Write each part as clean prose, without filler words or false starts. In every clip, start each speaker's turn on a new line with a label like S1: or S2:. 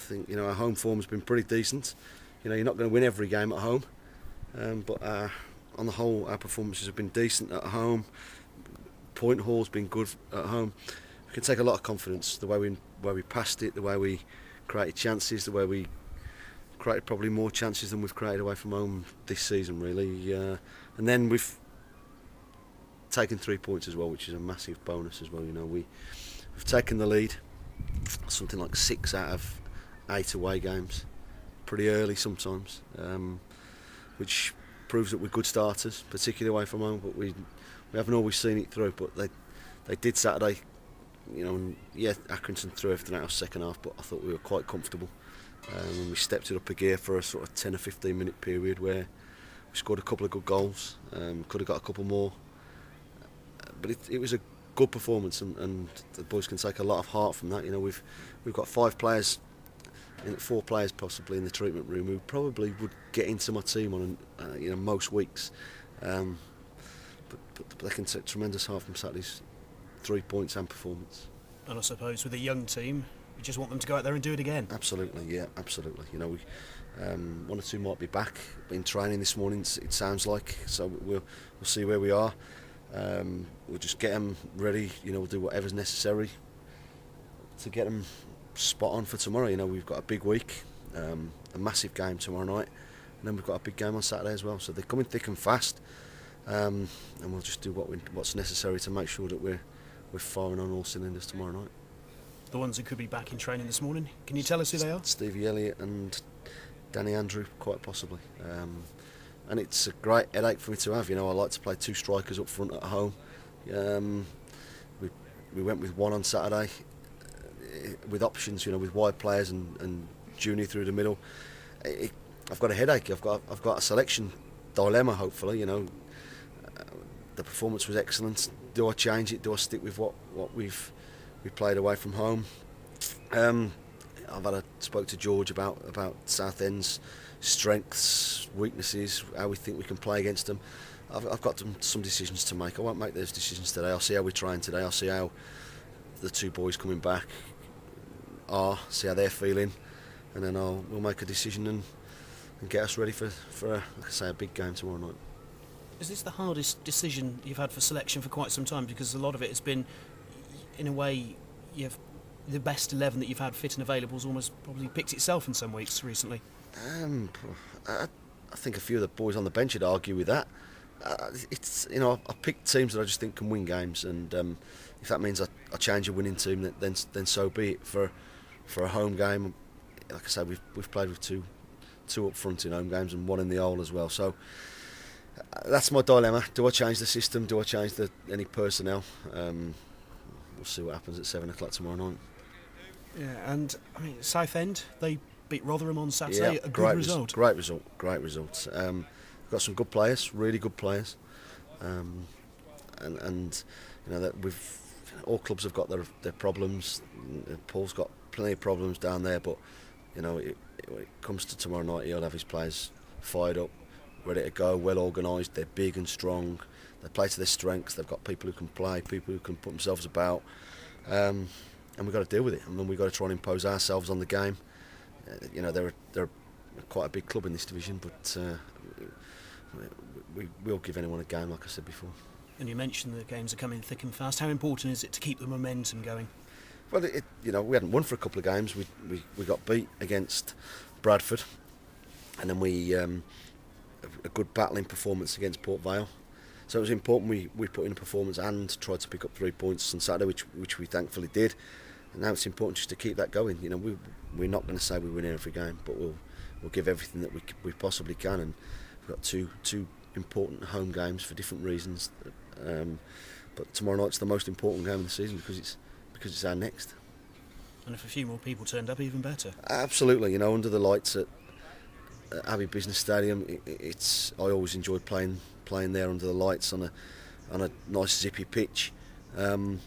S1: think our home form's been pretty decent. You're not going to win every game at home, but on the whole, our performances have been decent at home. Point haul's been good at home. We can take a lot of confidence the way we passed it, the way we created chances, the way we created probably more chances than we've created away from home this season, really. And then we've taken 3 points as well, which is a massive bonus as well. We've taken the lead, something like 6 out of 8 away games, pretty early sometimes, which proves that we're good starters, particularly away from home. But we haven't always seen it through. But they did Saturday. And Accrington threw everything out of second half, but I thought we were quite comfortable. And we stepped it up a gear for a sort of 10 or 15 minute period where we scored a couple of good goals. Could have got a couple more, but it was a good performance, and the boys can take a lot of heart from that. We've got 5 players, 4 players possibly in the treatment room who probably would get into my team on most weeks, but they can take tremendous heart from Saturday's 3 points and performance.
S2: And I suppose with a young team, you just want them to go out there and do it again.
S1: Absolutely, yeah, absolutely. We 1 or 2 might be back in training this morning. It sounds like, so we'll see where we are. We'll just get them ready. We'll do whatever's necessary to get them spot on for tomorrow. We've got a big week, a massive game tomorrow night, and then we've got a big game on Saturday as well. So they're coming thick and fast, and we'll just do what's necessary to make sure that we're firing on all cylinders tomorrow night.
S2: The ones who could be back in training this morning, can you tell us who they are?
S1: Stevie Elliott and Danny Andrew, quite possibly. And it's a great headache for me to have. I like to play 2 strikers up front at home. We went with 1 on Saturday, with options, with wide players and Junior through the middle. I've got a headache. I've got a selection dilemma. Hopefully, the performance was excellent. Do I change it? Do I stick with what we played away from home? I've spoke to George about Southend's strengths, weaknesses, how we think we can play against them. I've got some decisions to make. I won't make those decisions today. I'll see how we're trying today. I'll see how the 2 boys coming back see how they're feeling, and then we'll make a decision and get us ready for like I say, a big game tomorrow night.
S2: Is this the hardest decision you've had for selection for quite some time? Because a lot of it has been, in a way, you've the best 11 that you've had fit and available has almost probably picked itself in some weeks recently.
S1: I think a few of the boys on the bench would argue with that. It's I picked teams that I just think can win games, and if that means I change a winning team, then so be it. For a home game, like I said, we've played with two up front in home games and 1 in the hole as well. So that's my dilemma. Do I change the system? Do I change any personnel? We'll see what happens at 7 o'clock tomorrow night.
S2: Yeah, and I mean Southend, they beat Rotherham on Saturday.
S1: Yeah,
S2: a good result.
S1: Great result. We've got some good players, really good players, and that all clubs have got their problems. Paul's got plenty of problems down there, but when it comes to tomorrow night, he'll have his players fired up, ready to go, well organised. They're big and strong. They play to their strengths. They've got people who can play, people who can put themselves about, and we've got to deal with it. I mean, we've got to try and impose ourselves on the game. They're quite a big club in this division, but we'll give anyone a game, like I said before.
S2: And you mentioned the games are coming thick and fast. How important is it to keep the momentum going?
S1: Well, we hadn't won for a couple of games. We got beat against Bradford, and then we a good battling performance against Port Vale. So it was important we put in a performance and tried to pick up 3 points on Saturday, which we thankfully did. And now it's important just to keep that going. We're not going to say we win every game, but we'll give everything that we possibly can. And we've got two important home games for different reasons. But tomorrow night's the most important game of the season because it's our next.
S2: And if a few more people turned up, even better.
S1: Absolutely. Under the lights at Abbey Business Stadium, I always enjoyed playing there under the lights on a nice zippy pitch, and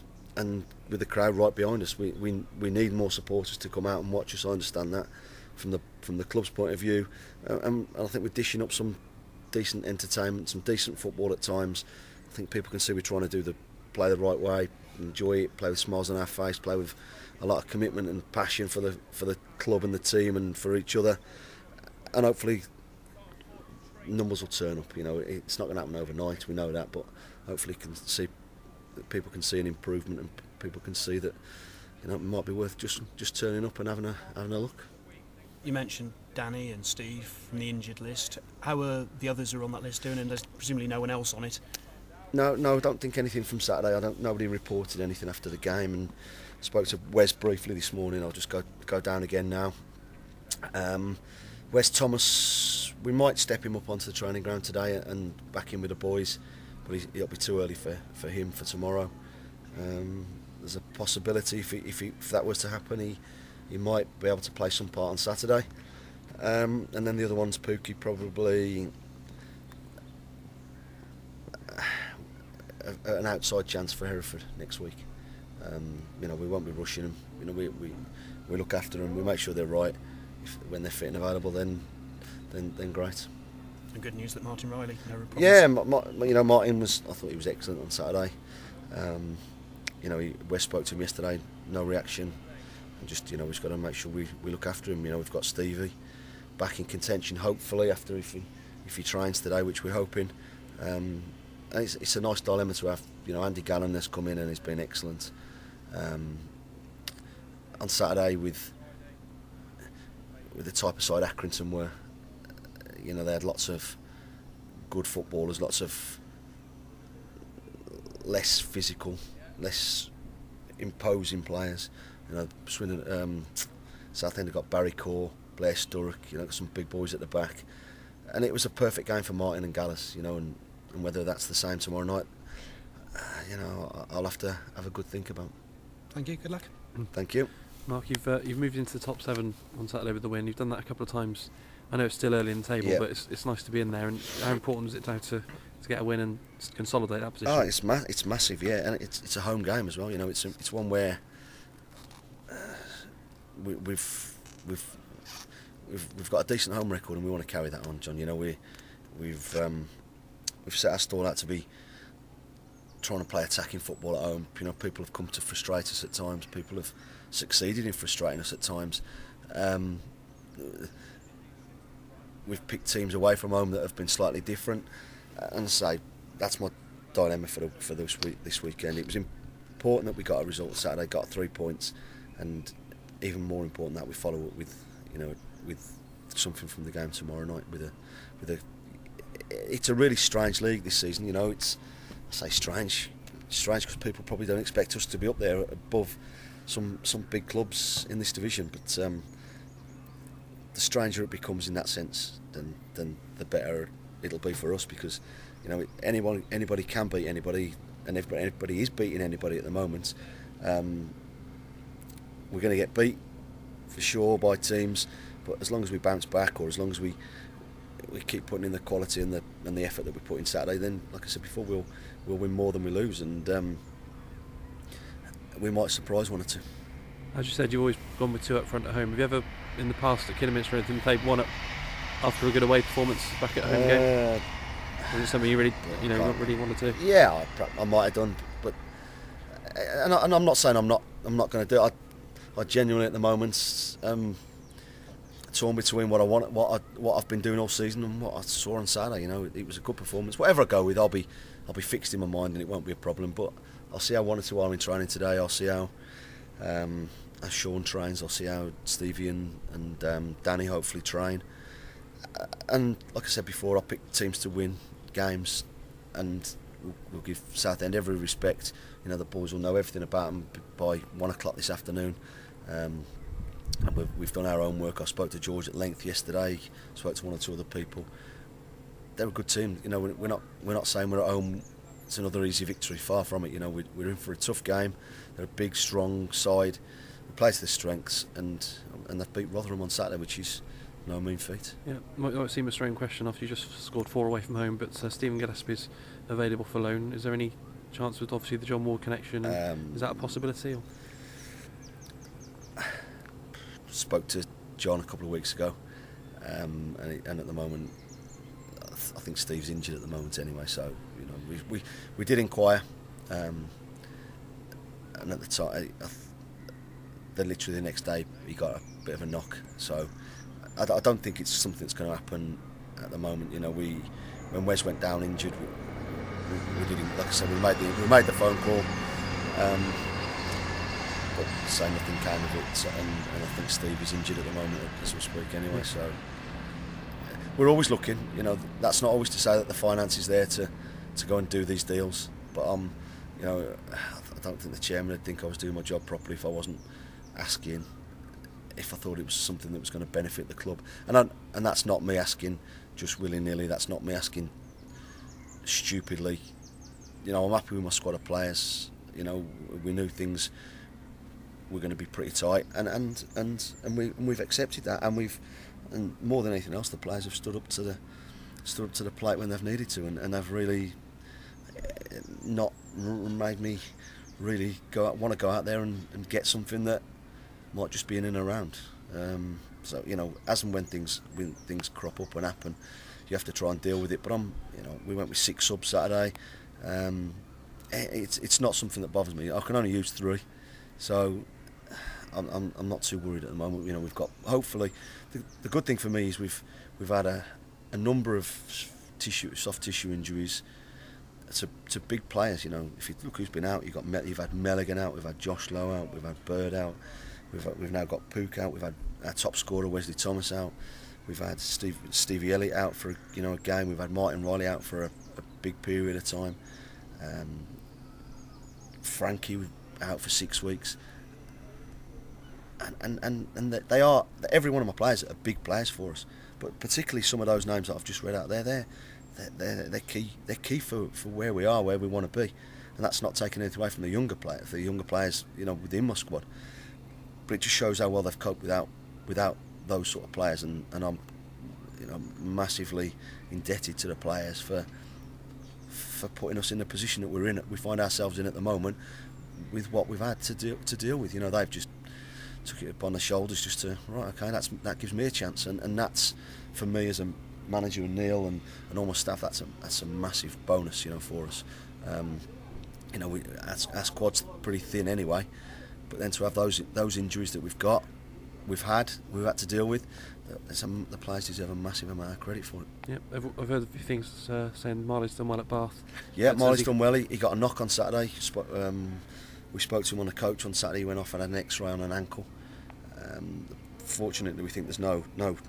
S1: with the crowd right behind us. We need more supporters to come out and watch us. I understand that from the club's point of view, and I think we're dishing up some decent entertainment, some decent football at times. I think people can see we're trying to play the right way, enjoy it, play with smiles on our face, play with a lot of commitment and passion for the club and the team and for each other, and hopefully numbers will turn up. You know, it's not going to happen overnight, we know that, but hopefully people can see an improvement, and people can see that, you know, it might be worth just turning up and having a look.
S2: You mentioned Danny and Steve from the injured list. How are the others who are on that list doing? And there's presumably no one else on it.
S1: No, I don't think anything from Saturday. Nobody reported anything after the game, and spoke to Wes briefly this morning. I'll just go down again now. Wes Thomas, we might step him up onto the training ground today and back in with the boys, but it'll be too early for him for tomorrow. There's a possibility if that was to happen, he might be able to play some part on Saturday. And then the other one's Pookie, probably an outside chance for Hereford next week. You know, we won't be rushing them. You know, we look after them. We make sure they're right. When they're fit and available, then great.
S2: And good news that Martin Riley, no problems.
S1: Yeah, you know, Martin I thought he was excellent on Saturday. You know, Wes spoke to him yesterday. No reaction. And just, you know, we've got to make sure we look after him. You know, we've got Stevie back in contention, hopefully, after if he trains today, which we're hoping. And it's a nice dilemma to have. You know, Andy Gallen has come in and he's been excellent. On Saturday with the type of side Accrington were, you know, they had lots of good footballers, lots of less physical, less imposing players. You know, Swindon, Southend have got Barry Core, Blair Sturrock, you know, got some big boys at the back, and it was a perfect game for Martin and Gallus. You know, and whether that's the same tomorrow night, you know, I'll have to have a good think about.
S2: Thank you. Good luck.
S1: Thank you.
S3: Mark, you've moved into the top 7 on Saturday with the win. You've done that a couple of times. I know it's still early in the table, but it's nice to be in there. And how important is it now to get a win and consolidate that position?
S1: Oh, it's massive, yeah, and it's a home game as well. You know, it's one where we've got a decent home record, and we want to carry that on, John. You know, we've set our stall out to be trying to play attacking football at home. You know, people have come to frustrate us at times. People have succeeded in frustrating us at times. We've picked teams away from home that have been slightly different, and say that's my dilemma for this weekend. It was important that we got a result Saturday, got 3 points, and even more important that we follow up with something from the game tomorrow night. It's a really strange league this season. You know, I say strange because people probably don't expect us to be up there above some big clubs in this division, but the stranger it becomes in that sense, then the better it'll be for us, because, you know, anybody can beat anybody, and everybody is beating anybody at the moment. We're going to get beat for sure by teams, but as long as we bounce back, or as long as we keep putting in the quality and the effort that we put in Saturday, then, like I said before, we'll win more than we lose, and we might surprise one or two.
S3: As you said, you've always gone with 2 up front at home. Have you ever, in the past at Kidderminster or anything, played 1 up after a good away performance back at home game? Or is it something you really, not really wanted to do?
S1: Yeah, I might have done, but and I'm not saying I'm not going to do it. I genuinely at the moment torn between what I want, what I've been doing all season, and what I saw on Saturday. You know, it was a good performance. Whatever I go with, I'll be fixed in my mind, and it won't be a problem. But I'll see how 1 or 2 are in training today. I'll see how Sean trains. I'll see how Stevie and Danny hopefully train. And like I said before, I'll pick teams to win games, and we'll give Southend every respect. You know, the boys will know everything about them by 1 o'clock this afternoon. And we've done our own work. I spoke to George at length yesterday. Spoke to 1 or 2 other people. They're a good team. You know, we're not saying we're at home. It's another easy victory. Far from it. You know, we're in for a tough game. They're a big, strong side. They play to their strengths, and they've beat Rotherham on Saturday, which is no mean feat.
S3: Yeah, might seem a strange question after you just scored 4 away from home, but Stephen Gillespie's available for loan. Is there any chance with obviously the John Ward connection? Is that a possibility? Or?
S1: Spoke to John a couple of weeks ago, and at the moment, I think Steve's injured at the moment anyway. So, you know, we did inquire, and at the time, then literally the next day he got a bit of a knock. So I don't think it's something that's going to happen at the moment. You know, when Wes went down injured, we didn't. Like I said, we made the phone call, but say nothing came of it. So, and I think Steve is injured at the moment as we speak anyway. So we're always looking. You know, that's not always to say that the finance is there to go and do these deals. But you know, I don't think the chairman would think I was doing my job properly if I wasn't asking if I thought it was something that was going to benefit the club. And that's not me asking just willy-nilly. That's not me asking stupidly. You know, I'm happy with my squad of players. You know, we knew things were going to be pretty tight, and we've accepted that, and more than anything else, the players have stood up to the plate when they've needed to, and they've really not made me really want to go out there and get something that might just be in and around. So, you know, as and when things crop up and happen, you have to try and deal with it. But you know, we went with 6 subs Saturday. It's not something that bothers me. I can only use 3, so I'm not too worried at the moment. You know, we've got, hopefully, the good thing for me is we've had a number of soft tissue injuries to big players. You know, if you look who's been out, you've had Melligan out, we've had Josh Lowe out, we've had Bird out, we've now got Pook out, we've had our top scorer Wesley Thomas out, we've had Stevie Elliott out for a game, we've had Martin Riley out for a big period of time, Frankie out for 6 weeks, and they are, every one of my players are big players for us, but particularly some of those names that I've just read out there, they're key for where we are, where we want to be, and that's not taking anything away from the younger players, you know, within my squad. But it just shows how well they've coped without those sort of players, and I'm, you know, massively indebted to the players for putting us in the position that we find ourselves in at the moment, with what we've had to deal with. You know, they've just took it upon their shoulders just to, right, okay, that gives me a chance, and that's, for me as a manager, and Neil and all my staff, that's a massive bonus, you know, for us. You know, our squad's pretty thin anyway, but then to have those injuries that we've had to deal with, the players deserve a massive amount of credit for it.
S3: Yep, I've heard a few things saying Marley's done well at Bath.
S1: Yeah, Marley's done well. He got a knock on Saturday. We spoke to him on the coach on Saturday. He went off and had an X-ray on an ankle. Fortunately, we think there's no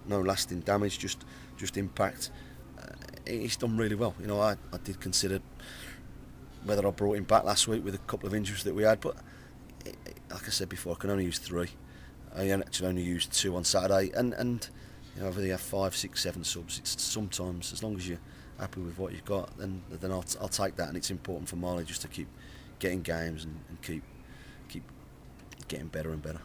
S1: lasting damage, just impact. He's done really well. You know, I did consider whether I brought him back last week with a couple of injuries that we had, but like I said before, I can only use 3. I actually only used 2 on Saturday, and you know, whether you have 5, 6, 7 subs, it's sometimes, as long as you're happy with what you've got, then I'll take that. And it's important for Marley just to keep getting games and keep getting better and better.